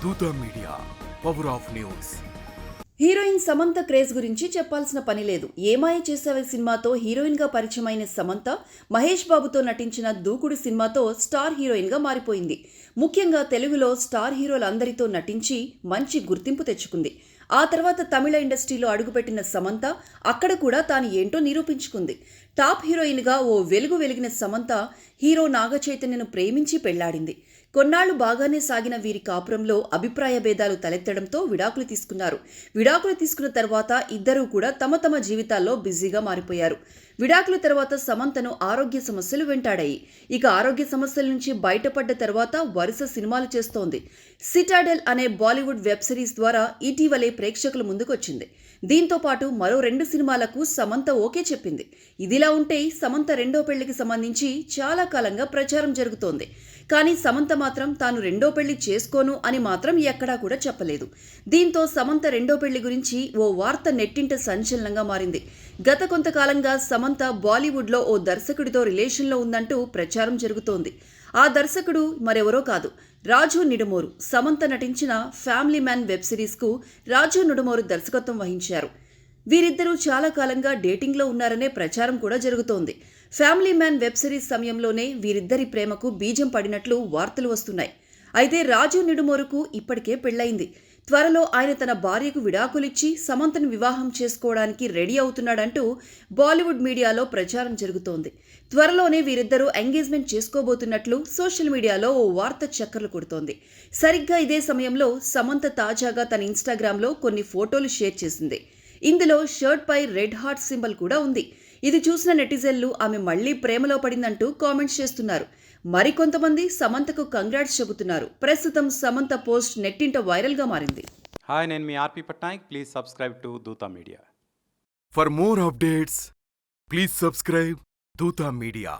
దూత media, power of news. Heroine Samantha craze గురించి చెప్పాల్సిన పని లేదు. ఏమాయ చేసావే సినిమాతో హీరోయిన్ గా పరిచయమైన సమంత మహేష్ బాబుతో నటించిన దూకుడు సినిమాతో స్టార్ హీరోయిన్ గా మారిపోయింది. ముఖ్యంగా తెలుగులో స్టార్ హీరోలందరితో నటించి మంచి గుర్తింపు తెచ్చుకుంది. ఆ తర్వాత తమిళ ఇండస్ట్రీలో అడుగుపెట్టిన సమంత అక్కడ కూడా తాను ఏంటో నిరూపించుకుంది. టాప్ హీరోయిన్గా ఓ వెలుగు వెలిగిన సమంత హీరో నాగ చైతన్యను ప్రేమించి పెళ్లాడింది. కొన్నాళ్లు బాగానే సాగిన వీరి కాపురంలో అభిప్రాయ భేదాలు తలెత్తడంతో విడాకులు తీసుకున్నారు. విడాకులు తీసుకున్న తర్వాత ఇద్దరూ కూడా తమ తమ జీవితాల్లో బిజీగా మారిపోయారు. విడాకుల తర్వాత సమంతను ఆరోగ్య సమస్యలు వెంటాడాయి. ఇక ఆరోగ్య సమస్యల నుంచి బయటపడ్డ తర్వాత వరుస సినిమాలు చేస్తోంది. సిటాడెల్ అనే బాలీవుడ్ వెబ్ సిరీస్ ద్వారా ఇటీవలే ప్రేక్షకుల ముందుకొచ్చింది. దీంతో పాటు మరో 2 సినిమాలకు సమంత ఓకే చెప్పింది. ఇదిలా ఉంటే సమంత రెండో పెళ్లికి సంబంధించి చాలా కాలంగా ప్రచారం జరుగుతోంది. కానీ సమంత మాత్రం తాను రెండో పెళ్లి చేసుకోను అని మాత్రం ఎక్కడా కూడా చెప్పలేదు. దీంతో సమంత రెండో పెళ్లి గురించి ఓ వార్త నెట్టింట సంచలనంగా మారింది. గత కొంతకాలంగా సమంత బాలీవుడ్లో ఓ దర్శకుడితో రిలేషన్లో ఉందంటూ ప్రచారం జరుగుతోంది. ఆ దర్శకుడు మరెవరో కాదు, రాజు నిడుమోరు. సమంత నటించిన ఫ్యామిలీ మ్యాన్ వెబ్ సిరీస్కు రాజు నిడుమోరు దర్శకత్వం వహించారు. వీరిద్దరూ చాలా కాలంగా డేటింగ్లో ఉన్నారనే ప్రచారం కూడా జరుగుతోంది. ఫ్యామిలీ మ్యాన్ వెబ్ సిరీస్ సమయంలోనే వీరిద్దరి ప్రేమకు బీజం పడినట్లు వార్తలు వస్తున్నాయి. అయితే రాజు నిడుమోరుకు ఇప్పటికే పెళ్లైంది. త్వరలో ఆయన తన భార్యకు విడాకులిచ్చి సమంతను వివాహం చేసుకోవడానికి రెడీ అవుతున్నాడంటూ బాలీవుడ్ మీడియాలో ప్రచారం జరుగుతోంది. త్వరలోనే వీరిద్దరూ ఎంగేజ్మెంట్ చేసుకోబోతున్నట్లు సోషల్ మీడియాలో ఓ వార్త చక్కర్లు కొడుతోంది. సరిగ్గా ఇదే సమయంలో సమంత తాజాగా తన ఇన్స్టాగ్రామ్లో కొన్ని ఫోటోలు షేర్ చేసింది. ఇందులో షర్ట్ పై రెడ్ హార్ట్ సింబల్ కూడా ఉంది. ఇది చూసిన నెటిజన్లు ఆమె మళ్లీ ప్రేమలో పడిందంటూ కామెంట్స్ చేస్తున్నారు. మరికొంతమంది సమంతకు కంగ్రాట్స్ చెబుతున్నారు. ప్రస్తుతం సమంత పోస్ట్ నెట్టింట వైరల్గా మారింది. హాయ్, నేను మీ ఆర్పి పట్నాయక్. ప్లీజ్ సబ్స్క్రైబ్ టు దూత media. For more updates, please subscribe దూత మీడియా.